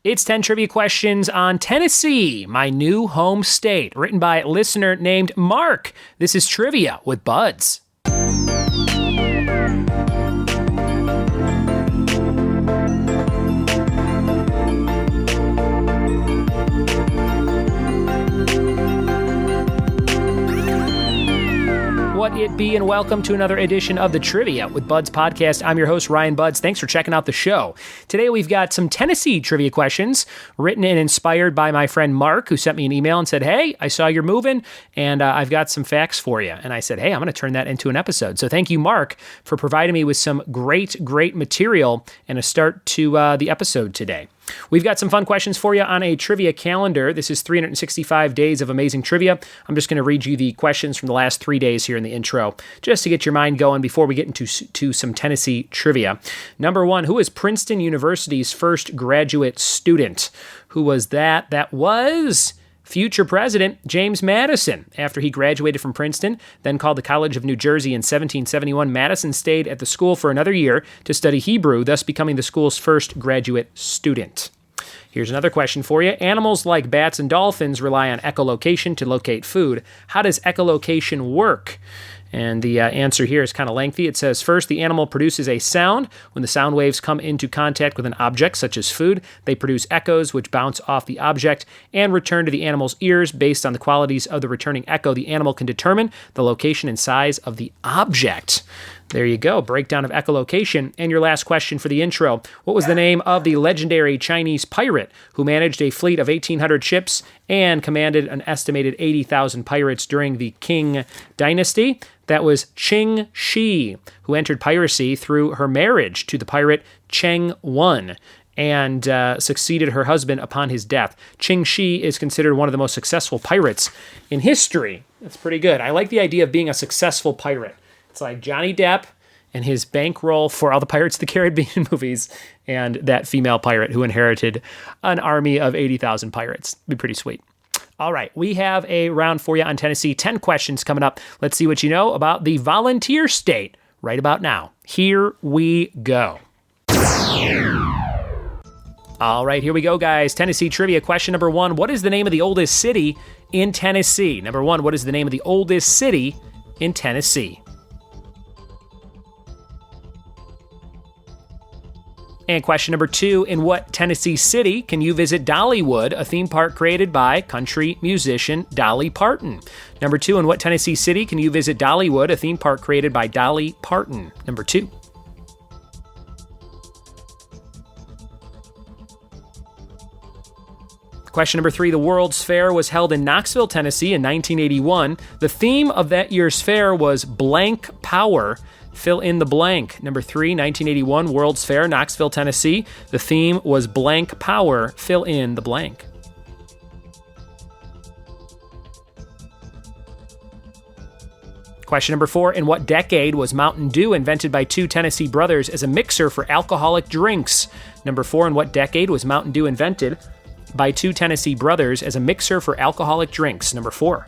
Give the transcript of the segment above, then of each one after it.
It's 10 trivia questions on Tennessee, my new home state, written by a listener named Mark. This is Trivia with Buds. What it be, and welcome to another edition of the Trivia with Buds podcast. I'm your host, Ryan Buds. Thanks for checking out the show. Today we've got some Tennessee trivia questions written and inspired by my friend Mark, who sent me an email and said, hey, I saw you're moving, and I've got some facts for you. And I said, hey, I'm going to turn that into an episode. So thank you, Mark, for providing me with some great material and a start to the episode today. We've got some fun questions for you on a trivia calendar. This is 365 days of amazing trivia. I'm just going to read you the questions from the last 3 days here in the intro, just to get your mind going before we get into some Tennessee trivia. Number one, who is Princeton University's first graduate student? Who was that? That was future President James Madison. After he graduated from Princeton, then called the College of New Jersey in 1771, Madison stayed at the school for another year to study Hebrew, thus becoming the school's first graduate student. Here's another question for you. Animals like bats and dolphins rely on echolocation to locate food. How does echolocation work? And the answer here is kind of lengthy. It says, first, the animal produces a sound. When the sound waves come into contact with an object, such as food, they produce echoes which bounce off the object and return to the animal's ears. Based on the qualities of the returning echo, the animal can determine the location and size of the object. There you go, breakdown of echolocation. And your last question for the intro. What was the name of the legendary Chinese pirate who managed a fleet of 1,800 ships and commanded an estimated 80,000 pirates during the Qing dynasty? That was Qing Shi, who entered piracy through her marriage to the pirate Cheng Wan and succeeded her husband upon his death. Qing Shi is considered one of the most successful pirates in history. That's pretty good. I like the idea of being a successful pirate. It's like Johnny Depp and his bankroll for all the Pirates of the Caribbean movies and that female pirate who inherited an army of 80,000 pirates. It'd be pretty sweet. All right, we have a round for you on Tennessee. 10 questions coming up. Let's see what you know about the volunteer state right about now. Here we go. All right, here we go, guys. Tennessee trivia. Question number one. What is the name of the oldest city in Tennessee? Number one, what is the name of the oldest city in Tennessee? And question number two, in what Tennessee city can you visit Dollywood, a theme park created by country musician Dolly Parton? Number two, in what Tennessee city can you visit Dollywood, a theme park created by Dolly Parton? Number two. Question number three, the World's Fair was held in Knoxville, Tennessee in 1981. The theme of that year's fair was blank power. Fill in the blank. Number three, 1981 World's Fair, Knoxville, Tennessee. The theme was blank power. Fill in the blank. Question number four, in what decade was Mountain Dew invented by two Tennessee brothers as a mixer for alcoholic drinks? Number four, in what decade was Mountain Dew invented by two Tennessee brothers as a mixer for alcoholic drinks? Number four.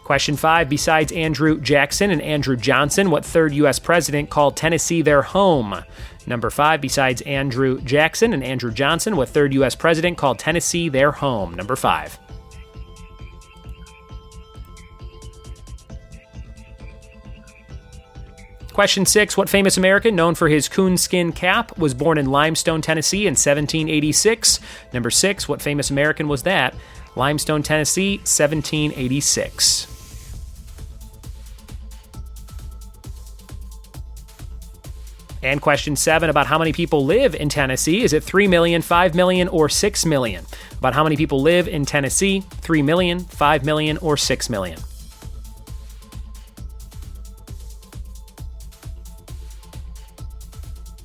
Question five, besides Andrew Jackson and Andrew Johnson, what third U.S. president called Tennessee their home? Number five, besides Andrew Jackson and Andrew Johnson, what third U.S. president called Tennessee their home? Number five. Question six, what famous American known for his coonskin cap was born in Limestone, Tennessee in 1786? Number six, what famous American was that? Limestone, Tennessee, 1786. And question seven, about how many people live in Tennessee. Is it 3 million, 5 million, or 6 million? About how many people live in Tennessee. 3 million, 5 million, or 6 million?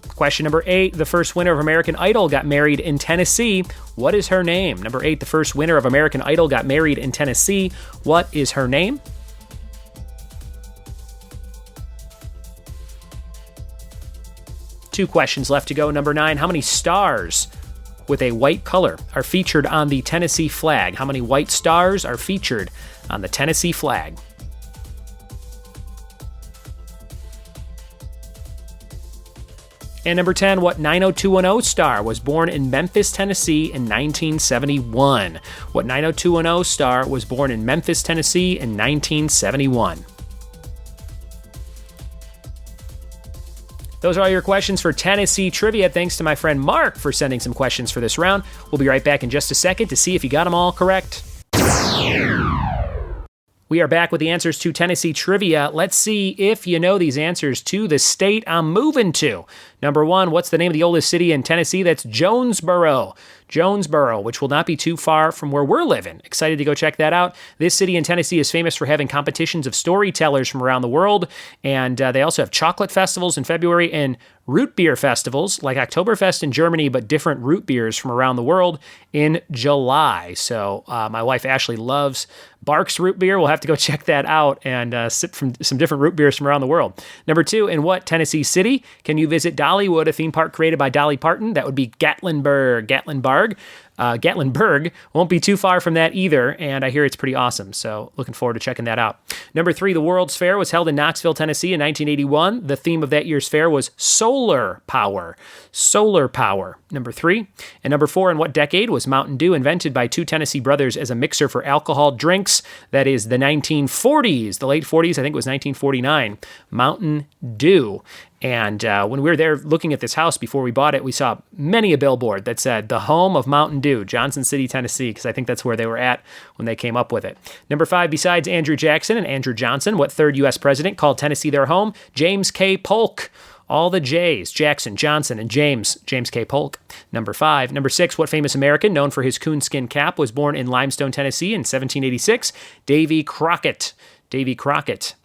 Question number eight, the first winner of American Idol got married in Tennessee. What is her name? Number eight, the first winner of American Idol got married in Tennessee. What is her name? Two questions left to go. Number nine, how many stars with a white color are featured on the Tennessee flag? How many white stars are featured on the Tennessee flag? And number 10, what 90210 star was born in Memphis, Tennessee in 1971? What 90210 star was born in Memphis, Tennessee in 1971? Those are all your questions for Tennessee trivia. Thanks to my friend Mark for sending some questions for this round. We'll be right back in just a second to see if you got them all correct. We are back with the answers to Tennessee trivia. Let's see if you know these answers to the state I'm moving to. Number 1, what's the name of the oldest city in Tennessee? That's Jonesboro. Jonesboro, which will not be too far from where we're living. Excited to go check that out. This city in Tennessee is famous for having competitions of storytellers from around the world, and they also have chocolate festivals in February and root beer festivals like Oktoberfest in Germany, but different root beers from around the world in July. So my wife Ashley loves Barks root beer. We'll have to go check that out and sip from some different root beers from around the world. Number 2, in what Tennessee city can you visit Dollywood, a theme park created by Dolly Parton? That would be Gatlinburg. Gatlinburg won't be too far from that either, and I hear it's pretty awesome, so looking forward to checking that out. Number 3, the World's Fair was held in Knoxville, Tennessee in 1981. The theme of that year's fair was solar power. Solar power, number 3. And number 4, in what decade was Mountain Dew invented by 2 Tennessee brothers as a mixer for alcohol drinks? That is the 1940s, the late 40s, I think it was 1949. Mountain Dew. And when we were there looking at this house before we bought it, we saw many a billboard that said, the home of Mountain Dew, Johnson City, Tennessee, because I think that's where they were at when they came up with it. Number 5, besides Andrew Jackson and Andrew Johnson, what third U.S. president called Tennessee their home? James K. Polk. All the J's, Jackson, Johnson, and James K. Polk. Number 5. Number 6, what famous American known for his coonskin cap was born in Limestone, Tennessee in 1786? Davy Crockett. Davy Crockett.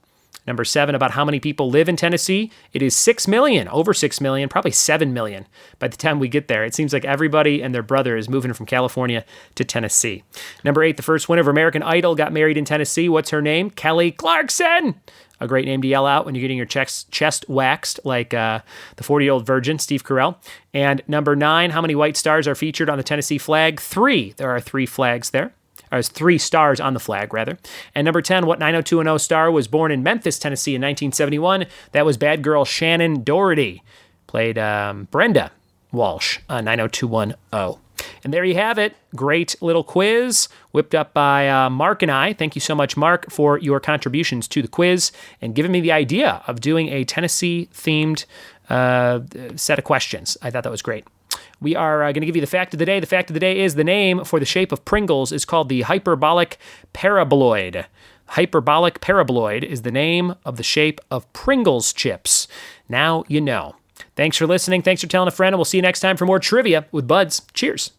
Number 7, about how many people live in Tennessee? It is 6 million, over 6 million, probably 7 million by the time we get there. It seems like everybody and their brother is moving from California to Tennessee. Number 8, the first winner of American Idol got married in Tennessee. What's her name? Kelly Clarkson. A great name to yell out when you're getting your chest waxed like the 40-year-old virgin, Steve Carell. And number 9, how many white stars are featured on the Tennessee flag? 3. There are 3 flags there. Or 3 stars on the flag, rather. And number 10, what 90210 star was born in Memphis, Tennessee in 1971? That was bad girl Shannon Doherty. Played Brenda Walsh on 90210. And there you have it. Great little quiz whipped up by Mark and I. Thank you so much, Mark, for your contributions to the quiz and giving me the idea of doing a Tennessee-themed set of questions. I thought that was great. We are going to give you the fact of the day. The fact of the day is the name for the shape of Pringles is called the Hyperbolic Paraboloid. Hyperbolic Paraboloid is the name of the shape of Pringles chips. Now you know. Thanks for listening. Thanks for telling a friend, and we'll see you next time for more trivia with Buds. Cheers.